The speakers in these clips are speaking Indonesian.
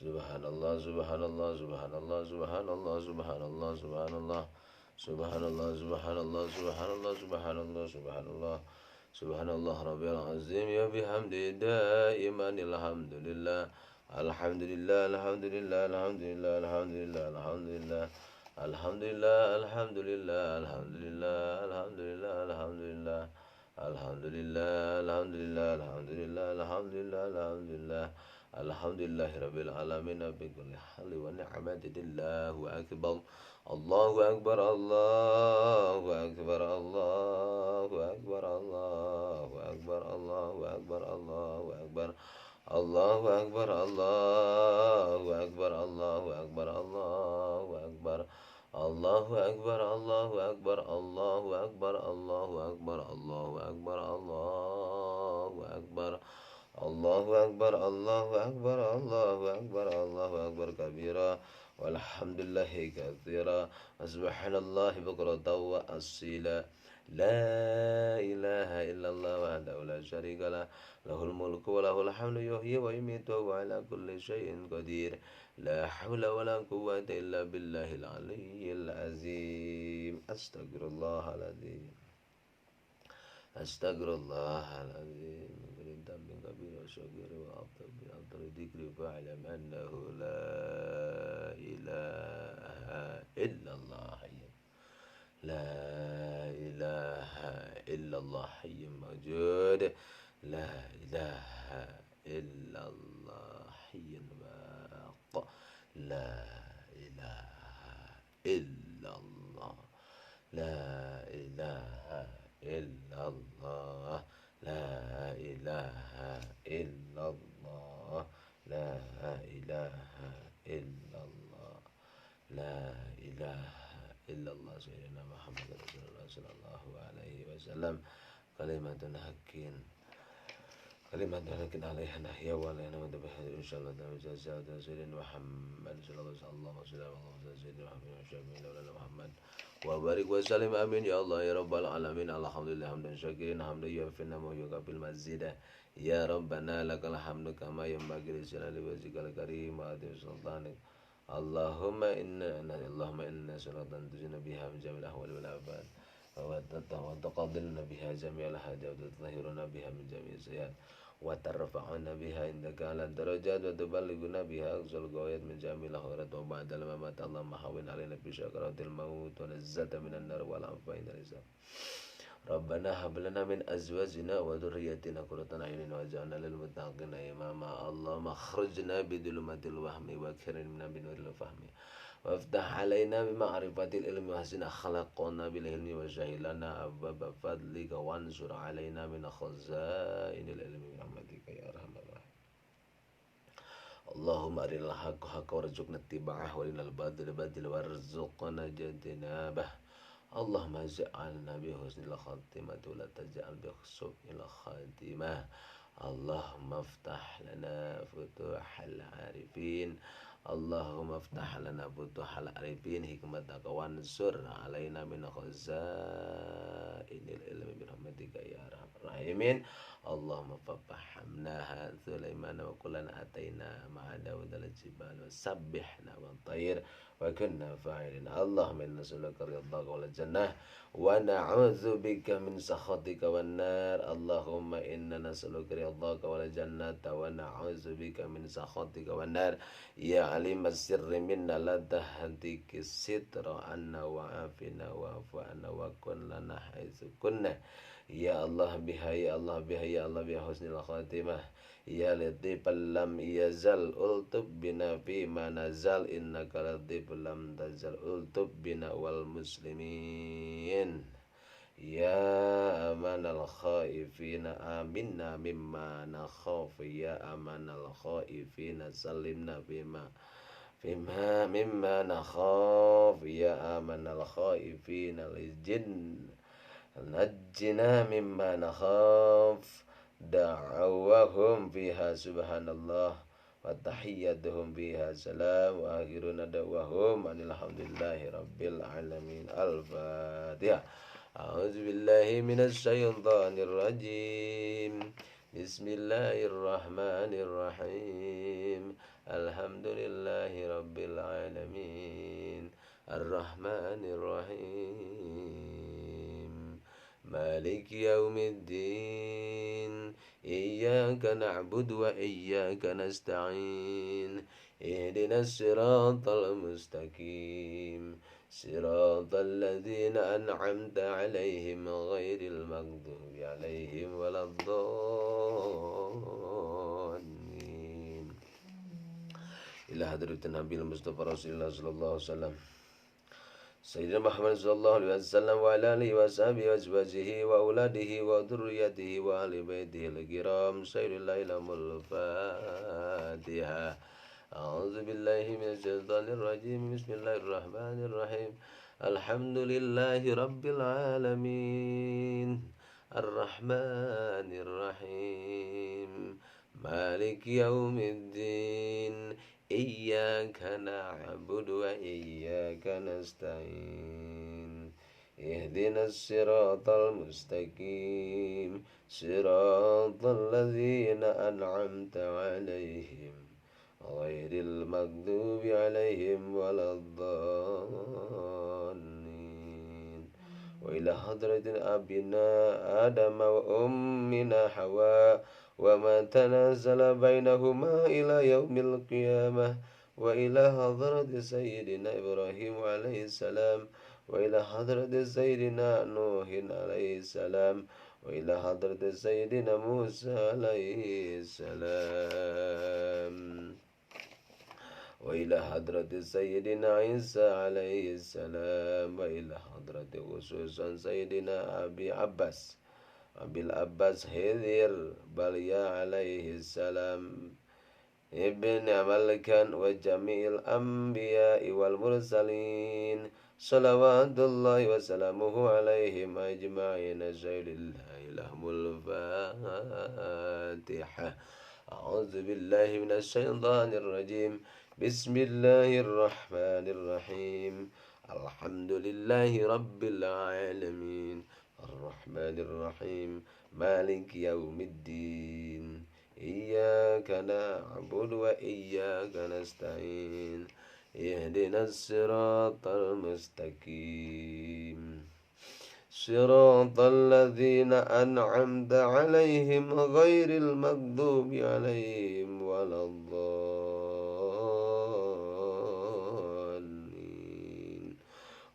Subhanallah, subhanallah, subhanallah, subhanallah, subhanallah, subhanallah, subhanallah, subhanallah, subhanallah, subhanallah, subhanallah, subhanallah rabbil azim ya bihamdi daiman alhamdulillah, alhamdulillah, alhamdulillah, alhamdulillah, alhamdulillah, alhamdulillah, alhamdulillah, alhamdulillah, alhamdulillah, alhamdulillah, alhamdulillah, alhamdulillah, alhamdulillah, alhamdulillah, alhamdulillah, alhamdulillah. Alhamdulillahirabbil alamin bi kulli hali wa ni'matillahu akbar. Allahu akbar, Allahu akbar, Allahu akbar, Allahu akbar, Allahu akbar, Allahu akbar. Allahu akbar, Allahu akbar, Allahu akbar, Allahu akbar. Allahu akbar, Allahu akbar, Allahu akbar, Allahu akbar, Allahu akbar, Allahu akbar. Allahu akbar, Allahu akbar, Allahu akbar, Allahu akbar kabira, walhamdulillahi katsira, subhanallahi bukratan wa asila. La ilaha illallah wahdahu la syarika lah, lahul mulku wa lahul hamdu yuhyi wa yumiitu wa ala kulli syai'in qadir. La haula wa la quwwata illa billahil aliyyil azim. Astagfirullahaladzim. Astagfirullahaladzim. Min kabir wa syakir wa afdal dzikri fa'lam annahu la ilaha illallah hayyun la ilaha illallah hayyun mawjud la ilaha illallah hayyun baq la ilaha illallah la ilaha illallah la ilaha illallah la ilaha illallah la ilaha illallah sayyidina Muhammad Rasulullah sallallahu alaihi wasallam kalimatun haqqin alaiha nahya wa alaina wa tabiha insyaallah ta'ala sayyidina Muhammad sallallahu alaihi wasallam sayyidina Muhammad wa barik wa salim amin ya Allah ya rabbal alamin. Alhamdulillah hamdan syakirin hamdan yufinna wa yukabil mazida ya rabbana lakal hamdu kama yanbaghi li jalali wajhikal karim wa atim sultanik. Allahumma inna salatan tujina biha min jamil ahwali wal afat wa taqaddilna biha jami'al hajat wa tutahhiruna biha min jami'is sayyi'at wa tarfa'una biha indaka ala darajat wa tuballighuna biha aqsal ghayat min jamil khairat wa ba'dal mamat. Allahumma hawwin alaina bi syakaratil maut wa nazzata minan nar wal afwa inda hisab. Rabbana hab lana min azwajina wa dhurriyyatina qurrata a'yunin waj'alna lil muttaqina imama. Allahumma akhrijna bi dhulumatil wahmi wa akrimna bi nuril fahmi waftah alaina bi ma'rifatil ilmi wa hasin akhlaqna bil ilmi wa jahilana abwaba fadlika wansur alaina min khazainil ilmi bi rahmatika ya arhamar rahim. Allahumma arinal haqqa haqqan warzuqna ittiba'ah wa arinal batila batila warzuqna ijtinabah. Allahumma ja'alna bi husnil khatimah wa la taj'al bi su'il khatimah. Allahumma aftah lana futuhal arifin. Allahumma aftah lana futuhal arifin hikmataka wansur alaina min khazainil ilmi bi rahmatika ya arhamar rahimin. Allahumma fahamnaha Sulaiman wa kullan ataina ma'a Dawud al-jibal wa sabbihna wa tayr wa kunna fa'ilin. Allahumma inna nas'aluka ridhaka wal jannah wa na'udzu bika min sakhatika wan nar. Allahumma inna nas'aluka ridhaka wal jannata wa na'udzu bika min sakhatika wan nar. Ya alimas sirri minna la tahdiki sitra anna wa afina wa afu anna wa kun lana haitsu kunna. Ya Allah biha ya Allah biha ya Allah biha husnil khatimah. Ya latifan lam yazal ultub bina fi ma nazal innaka latifun lam tazal ultub bina wal muslimin. Ya amanal khaifina aminna mimma nakhaf. Ya amanal khaifina salimna mimma nakhaf. Ya amanal khaifina lijin najjina mimma nakhaf. Da'awahum fiha subhanallah wa tahiyyatuhum fiha salam wa akhiruna da'wahum alhamdulillahi rabbil alamin. Al-Fatihah. A'udzu billahi minasy syaithanir rajim. Bismillahirrahmanirrahim. Alhamdulillahi Rabbil Alamin. Ar-Rahmanir Rahim. Maliki Yaumiddin. Iyyaka na'budu wa iyyaka nasta'in. Ihdinas siratal mustaqim. Siratal ladzina an'amta 'alaihim ghairil maghdubi 'alaihim waladdallin. Ila hadratin Nabil Mustafa Rasulullah sallallahu alaihi wasallam. Sayyidina Muhammad sallallahu alaihi wasallam wa ala alihi wa sahbihi wa azwajihi wa auladihi wa dhurriyyatihi wa ahli baitihi al-kiram. Sayyidina ilamul Fatiha. A'udzu billahi minasyaitonir rajim. Bismillahirrahmanir rahim. Alhamdulillahi rabbil alamin. Ar-Rahmanir Rahim. Maliki yaumiddin. Iyyaka na'budu wa iyyaka nasta'in. Ihdinas siratal mustaqim. Siratal ladzina an'amta 'alaihim ghairil maghdubi 'alaihim waladdallin. Wa ila hadratin abina Adam wa ummina Hawa wa ma tanazzala bainahuma ila yaumil qiyamah. Wa ila hadrati sayyidina Ibrahim alaihi salam. Wa ila hadrati sayyidina Nuhin alaihi salam. Wa ila hadrati sayyidina Musa alaihi salam. Wa ila hadrati sayyidina Isa alaihi salam. Wa ila hadrati khususan sayyidina Abil Abbas Hidir Balya alaihi salam, Ibn Amalkan wa jami'il anbiya'i wal mursalin. Salawatullahi wa salamuhu alaihim ajma'in. Sayyidillahil lahmul Fatiha. A'udzu billahi minasyaitonir rajim. Bismillahirrahmanirrahim. Alhamdulillahi rabbil alamin. Ar-Rahmanir Rahim. Maliki yaumiddin. Iyyaka na'budu wa iyyaka nasta'in. Ihdinas siratal mustaqim. Siratal ladzina an'amta 'alaihim ghairil maghdubi 'alaihim waladdallin.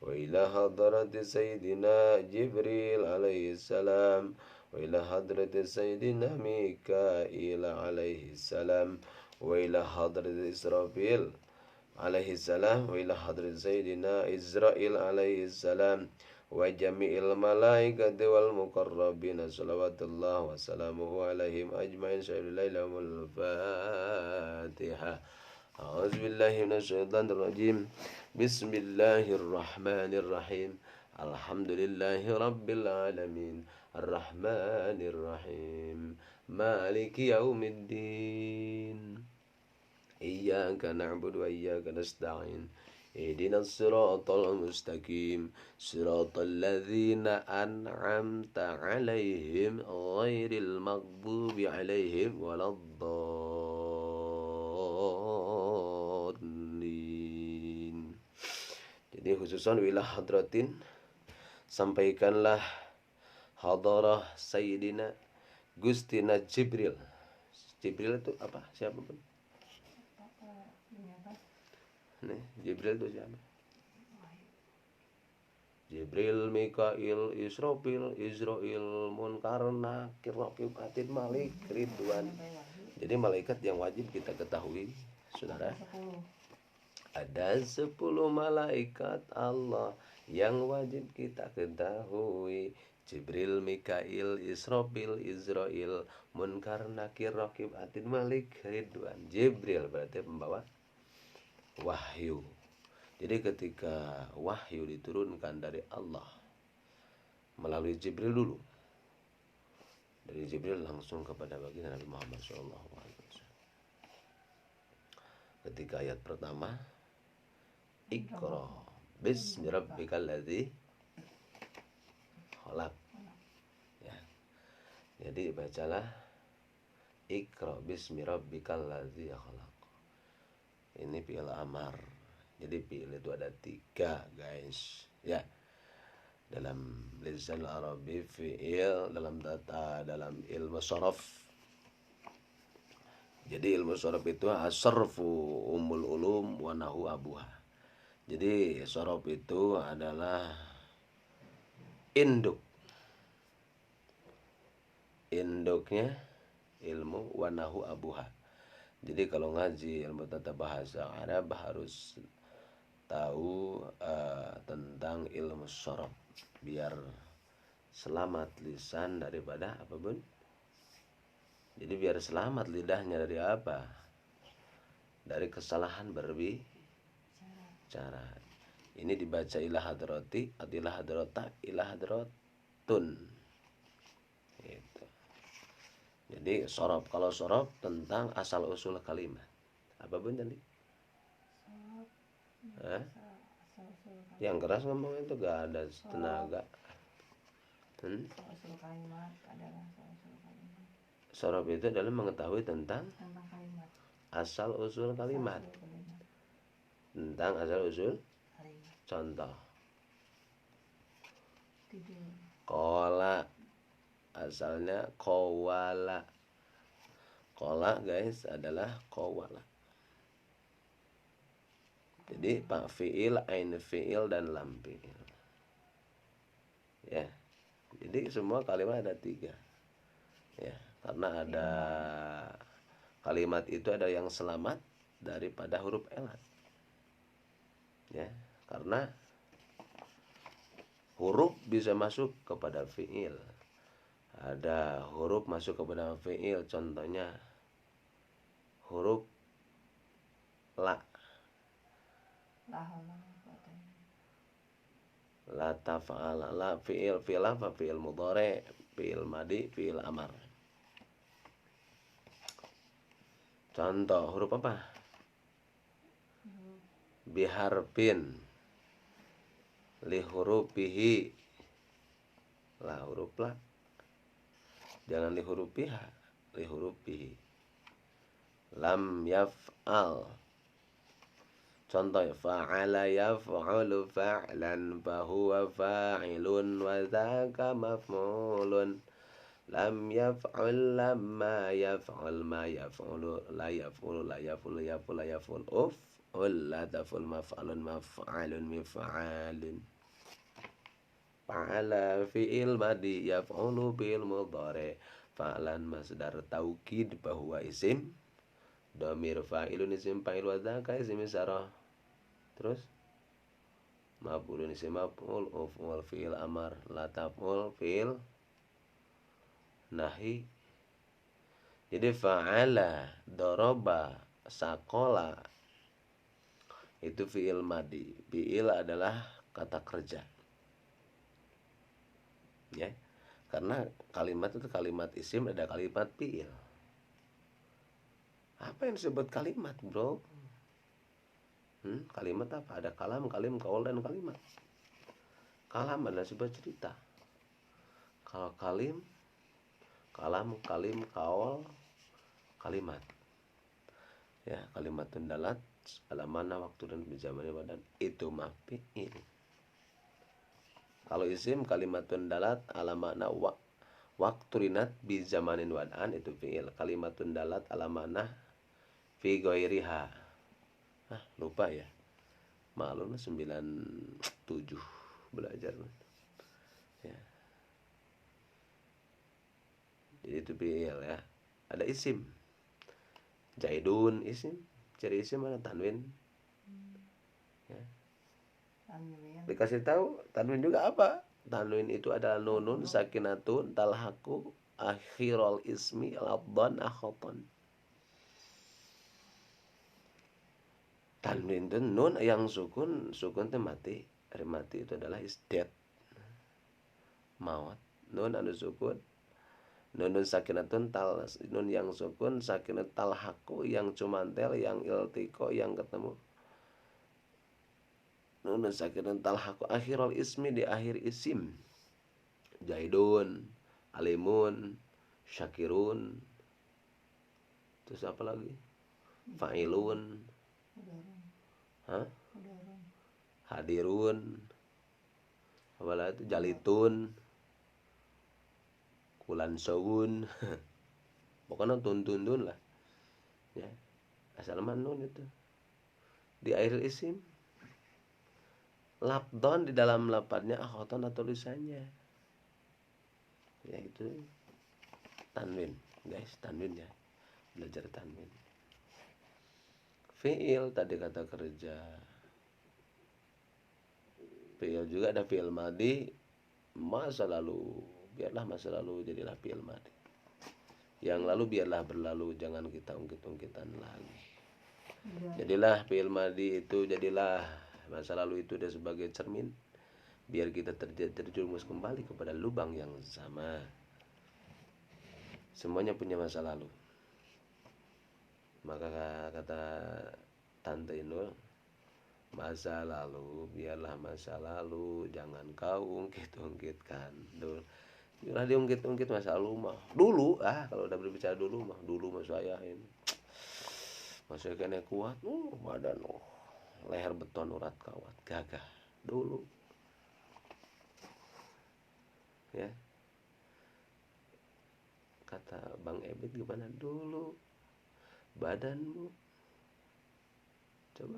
Wa ila hadrati sayyidina Jibril alaihi salam. Wa ila hadrati sayyidina Mikail alaihi salam. Wa ila hadrati Israfil alaihi salam. Wa ila hadrati sayyidina Israil alaihi salam. Wa jami'il malaikati wal muqarrabin. Salawatullah wa salamuhu alaihim ajma'in. Sayyidillahil Fatiha. A'udzu billahi minasyaitonir rajim. Bismillahirrahmanirrahim. Alhamdulillahi rabbil alamin. Ar-Rahmanir Rahim. Maliki yaumiddin. Iyyaka na'budu wa iyyaka nasta'in. Ihdinas siratal mustaqim. Siratal ladzina an'amta 'alaihim ghairil maghdubi 'alaihim waladdallin. Jadi khususan wilayah hadratin, sampaikanlah hadarah Sayyidina Gustina Jibril. Jibril itu apa? Siapa pun? Nih, Jibril itu siapa? Jibril, Mikail, Israfil, Israil, Munkar, Nakir, Raqib, Atid, Malik, Ridwan. Jadi malaikat yang wajib kita ketahui, saudara. Ada 10 malaikat Allah yang wajib kita ketahui. Jibril, Mikail, Israfil, Israil, Munkar, Nakir, Raqib, Atid, Malik, Ridwan. Jibril berarti pembawa wahyu. Jadi ketika wahyu diturunkan dari Allah melalui Jibril dulu, dari Jibril langsung kepada baginda Nabi Muhammad SAW. Ketika ayat pertama, Iqra bismi rabbikal ladzi khalaq. Ya. Jadi bacalah Iqra bismi rabbikal ladzi khalaq. Ini fi'il amar. Jadi fi'il itu ada 3 guys ya. Dalam lisan Arabi fi'il dalam ilmu sharaf. Jadi ilmu sharaf itu asarfu umul ulum wa nahu abuha. Jadi sharaf itu adalah induknya ilmu wa nahu abuha. Jadi kalau ngaji ilmu tata bahasa Arab harus tahu tentang ilmu sharaf biar selamat lisan daripada apa bun? Jadi biar selamat lidahnya dari apa? Dari kesalahan berbicara. Ini dibaca ila hadrati atau ila hadrata ila hadratun. Gitu. Jadi sharaf, kalau sharaf tentang asal usul kalimat. Apa bun tadi? Yang keras ngomong itu gak ada tenaga. Sharaf itu adalah mengetahui tentang kalimat. Asal usul kalimat. Tentang asal usul contoh. Kola asalnya kowala. Kola guys adalah kowala. Jadi pak fiil, ain fiil dan lam fiil. Ya. Jadi semua kalimat ada 3. Ya, karena ada kalimat itu ada yang selamat daripada huruf elat. Ya, karena huruf bisa masuk kepada fiil. Ada huruf masuk kepada fiil, contohnya huruf la. La taf'ala, la fiil apa? Fiil mudhari, fiil madi, fiil amar. Contoh huruf apa? Biharpin li hurufihi. La huruf la. Jangan li hurufiha, li hurufihi. Lam yaf'al. Contoh fa'ala yaf'alu fa'lan fahuwa fa'ilun wa dzaka maf'ulun. Lam yaf'al lamma yaf'al ma yaf'ulu la yaf'ulu la yaf'ulu yaf'ul la yaf'ul uf'ul la taf'ul maf'alun maf'alun mif'alun. Fa'ala fi'il madi yaf'ulu fi'il mudhari. Fa'lan masdar taukid bahwa isim. Dhamir fa'ilun isim fa'il wa dzaka isim isyarah. Terus maf'ulun isim maf'ul, uf'ul fi'il amar, la taf'ul fi'il nahi. Jadi fa'ala, daraba, sakola itu fi'il madi. Fi'il adalah kata kerja. Ya. Karena kalimat itu kalimat isim, ada kalimat fi'il. Apa yang disebut kalimat, bro? Kalimat apa? Ada kalam, kalim, kaul, dan kalimat. Kalam adalah sebuah cerita. Kalau kalim, kalam, kalim, kaul, kalimat. Ya, kalimat dalat ala mana waktu dan zaman badan itu fi'il. Kalau isim kalimatun dalat ala makna waktu rinat bi zamanin wad'an itu fi'il. Kalimatun dalat ala makna fi ghairiha. Lupa ya. Maklum 97 belajar. Ya. Jadi itu fi'il ya. Ada isim. Jaidun isim. Ciri isim mana? Tanwin. Ya. Dikasih tahu tanwin juga apa? Tanwin itu adalah nunun sakinatun talhaku akhirul ismi labdan akhatan. Tanwin itu nun yang sukun itu mati. Dari mati itu adalah isdet. Maut. Nun anu sukun. Nunun sakinatun nun yang sukun, sakinat talhaku yang cumantel, yang iltiko, yang ketemu. Nunun sakinatun talhaku akhirul ismi di akhir isim. Jaidun, alimun, syakirun. Terus apa lagi? Fa'ilun. Hah? Hadirun, apalah itu jalitun, kulan sawun. Pokoknya tun lah ya, asal manun itu di akhir isim. Labdon di dalam lapatnya akhoton atau tulisannya, ya itu tanwin guys, tanwin ya, belajar tanwin. Fi'il tadi kata kerja, fi'il juga ada fi'il madi masa lalu, biarlah masa lalu jadilah fi'il madi. Yang lalu biarlah berlalu, jangan kita ungkit-ungkitan lagi. Jadilah fi'il madi itu, jadilah masa lalu itu dia sebagai cermin, biar kita terjerumus kembali kepada lubang yang sama. Semuanya punya masa lalu. Maka kata Tante Inul, masa lalu biarlah masa lalu, jangan kau ungkit-ungkitkan. Jangan diungkit-ungkit masa lalu mah. Dulu kalau udah berbicara dulu mah saya ini masih kena kuat, badan leher beton urat kawat, gagah dulu ya. Kata Bang Ebit, gimana dulu badanmu, coba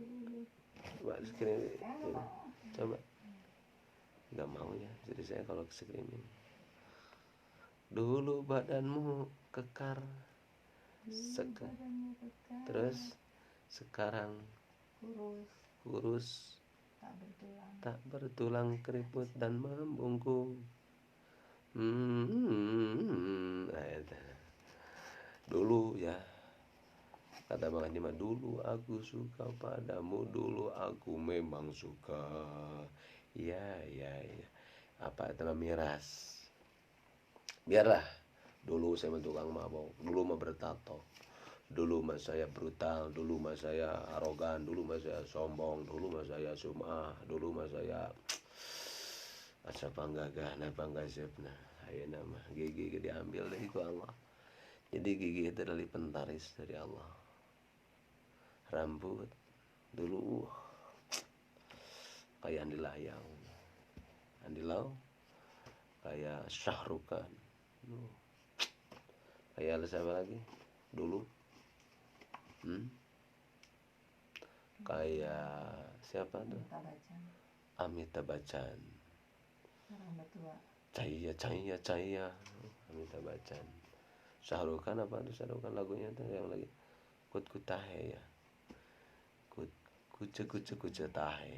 screen, coba nggak mau ya, jadi saya kalau screening. Dulu badanmu kekar, terus sekarang kurus, tak bertulang, keriput dan membungkuk. Dulu ya, kata Bang Haji, dulu aku suka padamu, dulu aku memang suka. Ya. Apa itu miras? Biarlah dulu saya tukang mabok, dulu mah bertato, dulu mah saya brutal, dulu mah saya arogan, dulu mah saya sombong, dulu mah saya sum'ah, dulu mah saya asa panggagah na panggasepna. Ayo nama gigi diambil dari Allah. Jadi gigi itu dari pentaris dari Allah. Rambut dulu kayak Andi Lau, kayak Syahrukan, kayak siapa lagi dulu, kayak siapa tuh, Amitabh Bachchan, Cahaya, Amitabh Bachchan. Syahrukan apa tuh, Syahrukan lagunya tuh yang lagi kut tahe ya, kuce tahe,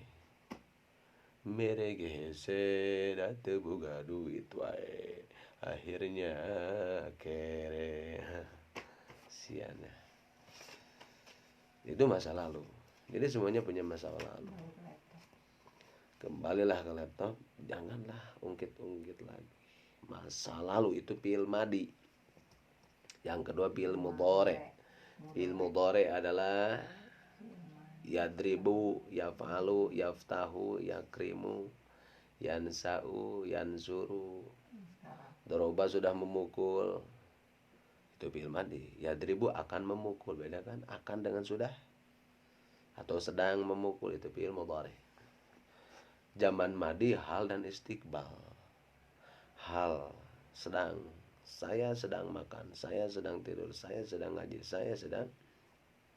mere gese dat buga duit wae, akhirnya kere siana. Itu masa lalu. Jadi semuanya punya masa lalu. Kembalilah ke laptop, janganlah ungkit-ungkit lagi. Masa lalu itu fi'il madi. Yang kedua fi'il mudhari. Fi'il mudhari adalah yadribu, yaf'alu, yaftahu, yakrimu, yansa'u, yansuru. Doroba sudah memukul, itu fi'il madi. Yadribu akan memukul, beda kan? Akan dengan sudah atau sedang memukul, itu fi'il mudhari. Zaman madi hal dan istiqbal. Hal sedang, saya sedang makan, saya sedang tidur, saya sedang ngaji, saya sedang.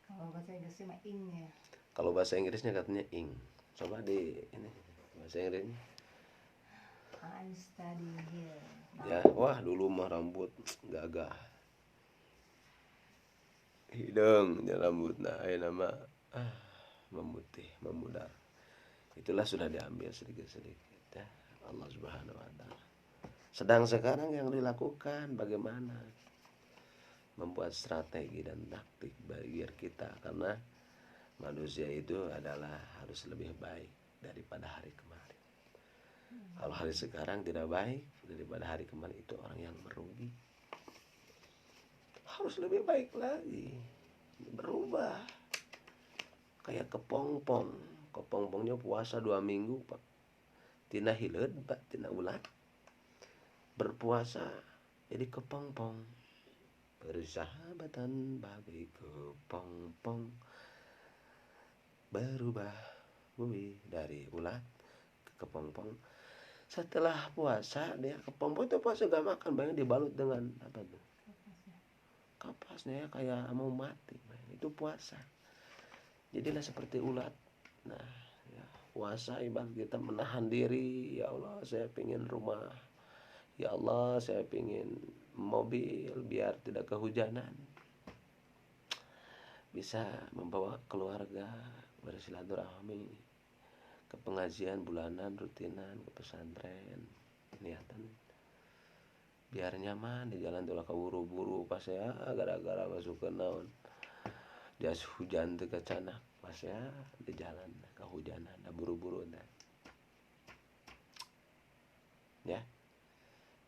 Kalau bahasa Inggrisnya mah ing ya. Kalau bahasa Inggrisnya katanya ing. Coba di ini bahasa Inggrisnya. I'm studying here. Ya, wah dulu mah rambut gagah. Hidung dan rambut nama memutih, memudar. Itulah sudah diambil sedikit-sedikit ya, Allah Subhanahu wa taala. Sedang sekarang yang dilakukan bagaimana membuat strategi dan taktik bagi kita, karena manusia itu adalah harus lebih baik daripada hari kemarin. Kalau hari sekarang tidak baik daripada hari kemarin, itu orang yang merugi. Harus lebih baik lagi, berubah. Kayak kepompongnya puasa 2 minggu Pak, tina hileud Pak, tina ulat berpuasa jadi kepompong. Persahabatan bagai kepompong, berubah bumi dari ulat ke kepompong. Setelah puasa dia kepompong itu puasa gak makan, banyak dibalut dengan apa tuh, kapasnya ya, kayak mau mati, itu puasa. Jadilah seperti ulat. Nah ya, puasa ibarat kita menahan diri. Ya Allah saya pingin rumah, ya Allah saya pingin mobil biar tidak kehujanan, bisa membawa keluarga bersilaturahmi ke pengajian bulanan rutinan, ke pesantren, niatan biar nyaman di jalan tuh keburu-buru pas ya gara-gara masuk ke naon jas hujan teh kecanak pas ya di jalan kehujanan dah buru-buru dah ya.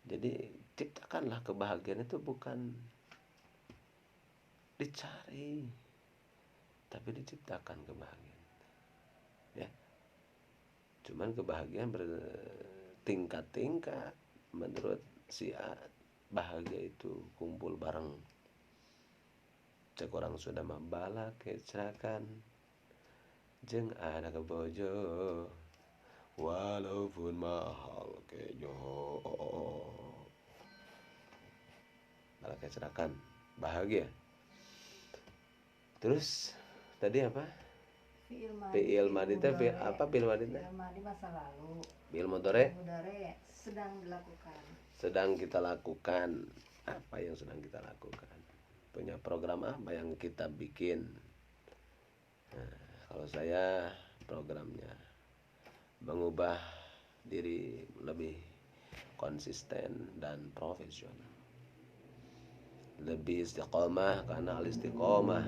Jadi ciptakanlah kebahagiaan itu bukan dicari tapi diciptakan kebahagiaan ya. Cuman kebahagiaan bertingkat-tingkat. Menurut si A, bahagia itu kumpul bareng, cek orang sudah mabala kecerakan jeng anak bojo walaupun mahal kejo bala kecerakan bahagia. Terus tadi apa? Fi'il madi teh apa fi'il madi teh? Fi'il madi masa lalu. Fi'il mudhari sedang dilakukan. Sedang kita lakukan. Apa yang sedang kita lakukan? Punya program apa yang kita bikin? Nah, kalau saya programnya mengubah diri lebih konsisten dan profesional, lebih istiqomah, karena al-istiqomah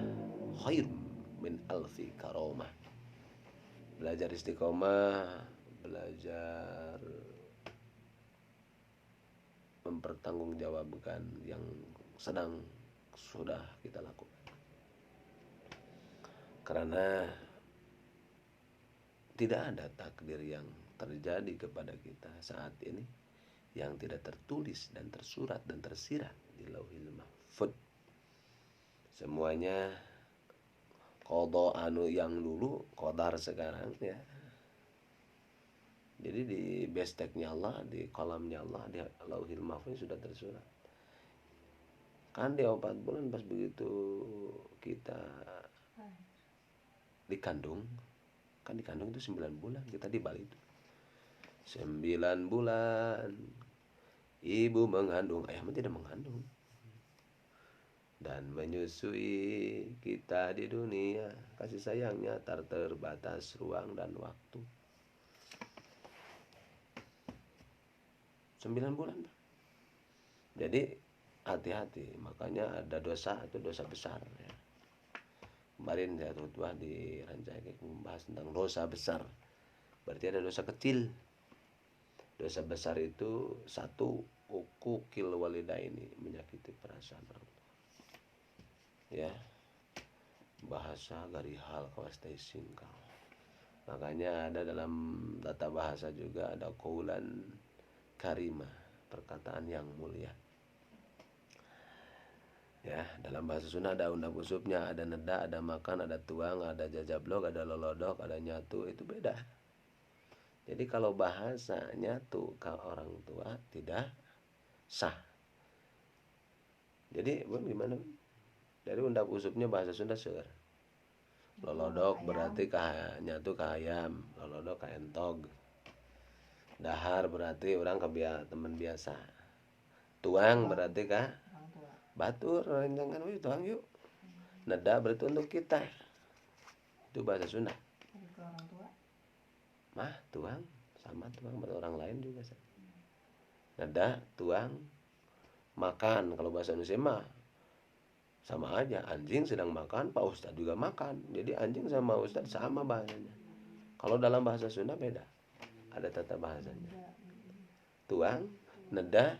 khair min alfi karomah. Belajar istiqomah, belajar mempertanggungjawabkan yang sedang sudah kita lakukan. Karena tidak ada takdir yang terjadi kepada kita saat ini yang tidak tertulis dan tersurat dan tersirat di Lauhil Mahfuz. Semuanya qada anu yang dulu qadar sekarang ya. Jadi di besteknya Allah, di kolamnya Allah, di Lauhil Mahfuz sudah tersurat. Kan di 4 bulan pas begitu kita dikandung, kan dikandung itu 9 bulan, kita di Bali itu 9 bulan ibu mengandung, ayah tidak mengandung dan menyusui kita di dunia. Kasih sayangnya tak terbatas ruang dan waktu. 9 bulan. Jadi hati-hati, makanya ada dosa itu dosa besar ya. Kemarin saya khutbah di Rancaikek membahas tentang dosa besar. Berarti ada dosa kecil. Dosa besar itu 1, uquqil walidaini, menyakiti perasaan orang tua. Ya. Bahasa garihal kawastai singkal. Makanya ada dalam tata bahasa juga ada qaulan karimah, perkataan yang mulia. Ya, dalam bahasa Sunda ada undang usupnya, ada neda, ada makan, ada tuang, ada jajablok, ada lolodok, ada nyatu, itu beda. Jadi kalau bahasa nyatu ke orang tua tidak sah. Jadi gimana? Dari undang usupnya bahasa Sunda seueur. Lolodok berarti nyatu ka ayam, lolodok ka entog. Dahar berarti orang teman biasa. Tuang berarti ka batur, jangan tuang yuk. Neda berarti untuk kita. Itu bahasa Sunda. Orang tua. Mah, tuang sama tuang buat orang lain juga. Neda, tuang, makan. Kalau bahasa Indonesia mah sama aja. Anjing sedang makan, Pak Ustadz juga makan. Jadi anjing sama Ustadz sama bahasanya. Kalau dalam bahasa Sunda beda. Ada tata bahasanya. Tuang, neda,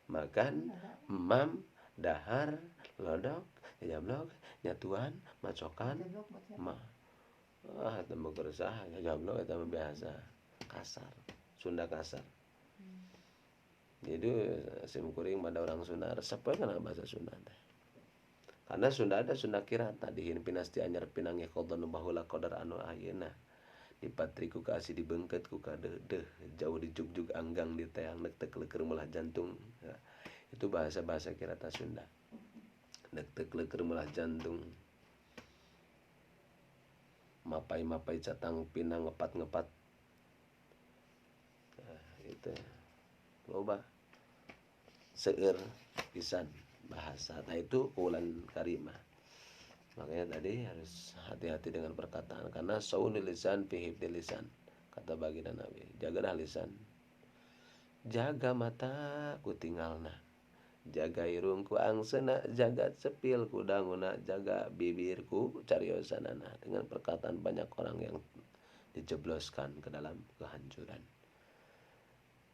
makan, mam, dahar, lodok, jablok, nyatuan, macokan, mah. Tembok resah, jablok itu biasa kasar, Sunda kasar. Jadi sim kuring pada orang Sunda resep kan bahasa Sunda teh. Karena sudah ada Sunda Kirata dihin pinasti anyar pinangnya qadon bahula qadar anu ayeuna. Di patriku kasih dibengket ku kadeh jauh di jugjug anggang di teang nek teu leuker meulah jantung. Ya, itu bahasa-bahasa Kirata Sunda. Nek teu leuker meulah jantung. Mapai-mapai catang pinang ngepat-ngepat. Nah, itu loba seueur pisan bahasa. Nah itu ulan karimah. Makanya tadi harus hati-hati dengan perkataan karena saunil lisan fi hifdil lisan. Kata baginda Nabi, jagalah lisan. Jaga mata ku tinggalna. Jaga irungku angsena, jaga cepilku danguna, jaga bibirku cariosanana. Dengan perkataan banyak orang yang dijebloskan ke dalam kehancuran.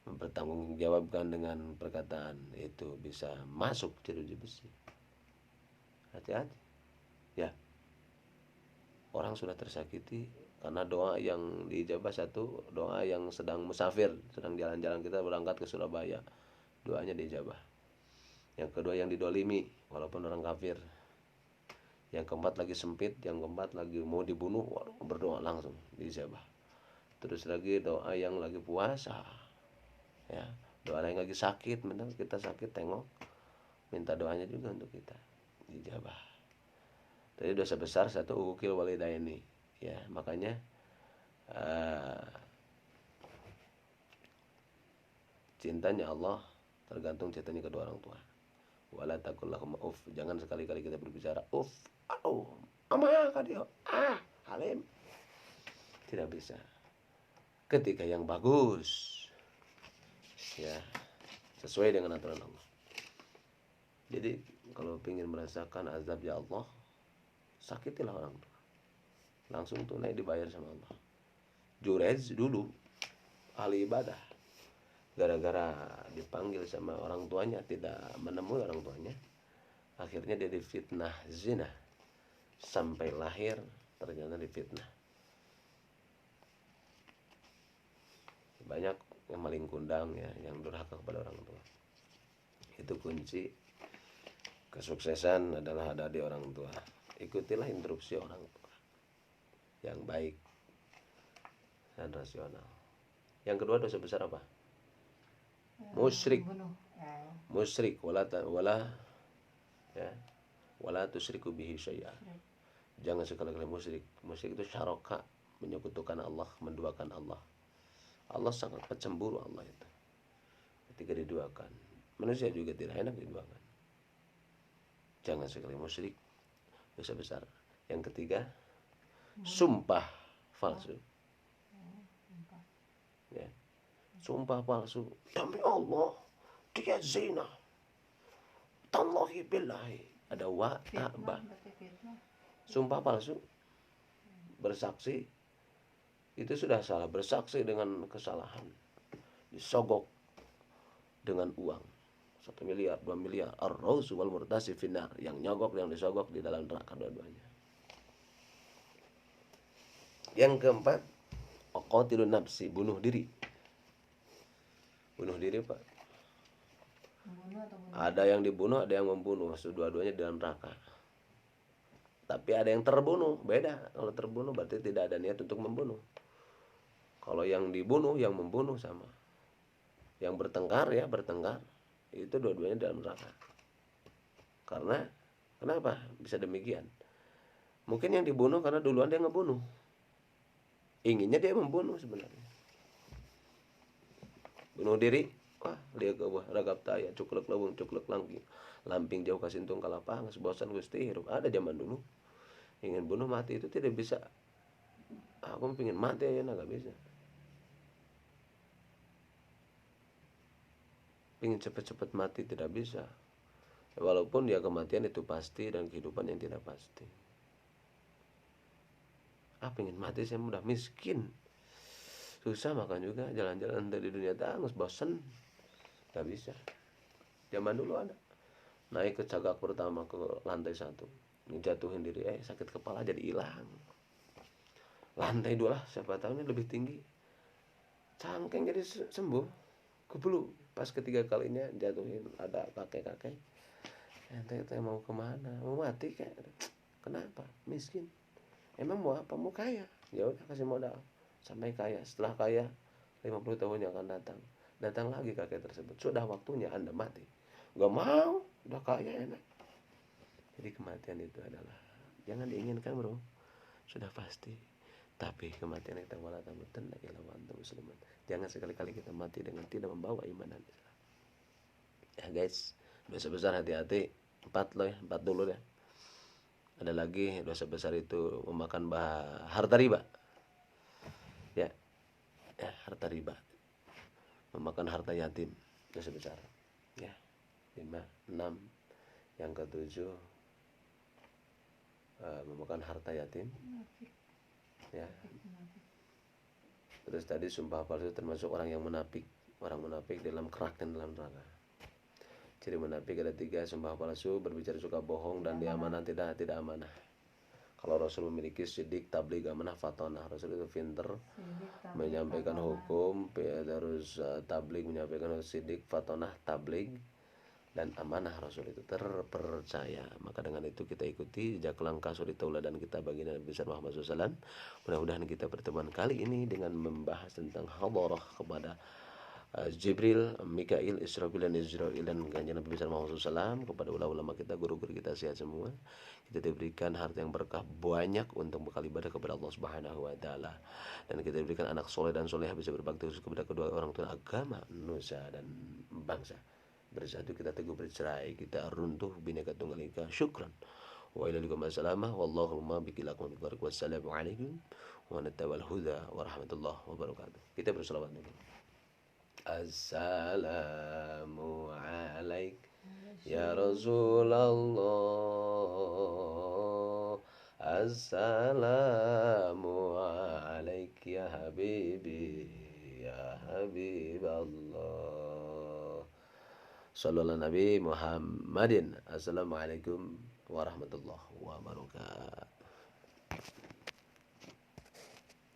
Mempertanggungjawabkan dengan perkataan itu bisa masuk jeruji besi. Hati-hati. Ya, orang sudah tersakiti karena doa yang diijabah satu, doa yang sedang musafir, sedang jalan-jalan kita berangkat ke Surabaya, doanya diijabah. Yang kedua yang didolimi, walaupun orang kafir. Yang keempat lagi sempit, yang keempat lagi mau dibunuh, waduh, berdoa langsung diijabah. Terus lagi doa yang lagi puasa, ya, doa yang lagi sakit, benar kita sakit tengok, minta doanya juga untuk kita diijabah. Tadi dosa besar satu ukil walidaini, ya makanya cintanya Allah tergantung cintanya kedua orang tua. Wala taqul lahum uff, jangan sekali-kali kita berbicara uff, aduh, ama kadio, halim. Tidak bisa. Ketika yang bagus, ya sesuai dengan aturan Allah. Jadi kalau ingin merasakan azab ya Allah, sakitilah orang tua. Langsung tunai dibayar sama Allah. Jurez dulu ahli ibadah, gara-gara dipanggil sama orang tuanya tidak menemui orang tuanya, akhirnya dia difitnah zina sampai lahir, ternyata difitnah. Banyak yang maling kundang, ya, yang durhaka kepada orang tua. Itu kunci kesuksesan adalah ada di orang tua. Ikutilah instruksi orang tua yang baik dan rasional. Yang kedua dosa besar apa? Musyrik. Musyrik wala ya, wala tusyriku bihi syai'a. Jangan sekali-kali musyrik. Musyrik itu syaraka, menyekutukan Allah, menduakan Allah. Allah sangat pencemburu Allah itu. Ketika diduakan, manusia juga tidak enak diduakan. Jangan sekali musyrik, dosa besar. Yang ketiga, sumpah palsu. Ya. Sumpah palsu. Demi Allah, dia zina. Tallahi billahi. Ada wa ta'bah. Sumpah palsu. Bersaksi. Itu sudah salah. Bersaksi dengan kesalahan. Disogok dengan uang. 1 miliar, 2 miliar. Ar-rawsu wal murtasi finnar. Yang nyogok, yang disogok di dalam neraka dua-duanya. Yang keempat, qatilun nafsi, bunuh diri. Bunuh diri, Pak. Ada yang dibunuh, ada yang membunuh. Dua-duanya di dalam neraka. Tapi ada yang terbunuh, beda. Kalau terbunuh berarti tidak ada niat untuk membunuh. Kalau yang dibunuh, yang membunuh sama. Yang bertengkar, ya bertengkar. Itu dua-duanya dalam neraka. Karena kenapa bisa demikian? Mungkin yang dibunuh karena duluan dia ngebunuh. Inginnya dia membunuh sebenarnya. Bunuh diri, wah dia ke bawah ragap taya, cuklek lawung, cuklek lamping jauh kasintung kalapang, bosan Gusti hirup. Ada zaman dulu ingin bunuh mati itu tidak bisa. Aku pengen mati aja, nggak bisa. Pengen cepet-cepet mati tidak bisa. Walaupun ya kematian itu pasti dan kehidupan yang tidak pasti. Pengen mati, saya mudah miskin, susah makan juga, jalan-jalan dari dunia tangus, bosen, gak bisa. Zaman dulu ada naik ke cagak pertama ke lantai 1, ngejatuhin diri, sakit kepala jadi hilang. Lantai 2 lah, siapa tahu ini lebih tinggi, cangkeng jadi sembuh. Kebelu pas ketiga kalinya jatuhin ada kakek-kakek, Ente mau kemana? Mau mati kayak? Kenapa? Miskin. Emang mau apa? Mau kaya? Ya udah kasih modal sampai kaya. Setelah kaya 50 tahun yang akan datang. Datang lagi kakek tersebut. Sudah waktunya Anda mati. Gak mau, udah kaya enak. Jadi kematian itu adalah jangan diinginkan bro. Sudah pasti. Tapi kematian kita wala tamutunna illa wa antum muslimun. Jangan sekali-kali kita mati dengan tidak membawa iman dan Islam. Ya guys, dosa besar hati-hati. 4 loh ya, 4 dulu ya. Ada lagi dosa besar itu memakan harta riba. Ya, harta riba. Memakan harta yatim, dosa besar. Ya, 5, 6. Yang ke-7 memakan harta yatim. Ya. Terus tadi sumpah palsu termasuk orang yang munafik. Orang munafik dalam kerak dan dalam neraka. Ciri munafik ada 3, sumpah palsu, berbicara suka bohong, dan dia amanah tidak amanah. Kalau Rasul memiliki sidik, tabligh, amanah, fatonah. Rasul itu pinter menyampaikan hukum, terus tabligh, menyampaikan sidik, fatonah, tabligh, dan amanah. Rasul itu terpercaya. Maka dengan itu kita ikuti jejak langkah suri tauladan kita baginda Nabi besar Muhammad SAW. Mudah-mudahan kita pertemuan kali ini dengan membahas tentang hadarah kepada Jibril, Mikail, Israfil, dan Israel, dan kanjeng Nabi besar Muhammad SAW, kepada ulama-ulama kita, guru-guru kita sehat semua. Kita diberikan harta yang berkah banyak untuk bekal ibadah kepada Allah Subhanahu wa taala. Dan kita diberikan anak soleh dan solehah bisa berbakti khusus kepada kedua orang tua, agama, nusa, dan bangsa. Bersatu kita teguh bercerai, kita runtuh Bhinneka Tunggal Ika. Syukran. Wa ilaikum assalamah wallahu bikilakum bibarak. Wassalamualaikum warahmatullahi wabarakatuh. Warahmatullahi wabarakatuh. Kita berselawat dulu. Assalamu alaik ya Rasulullah. Assalamu alaik ya Habibi, ya Habiballah. Sallallahu Nabi Muhammadin. Assalamualaikum warahmatullahi wabarakatuh.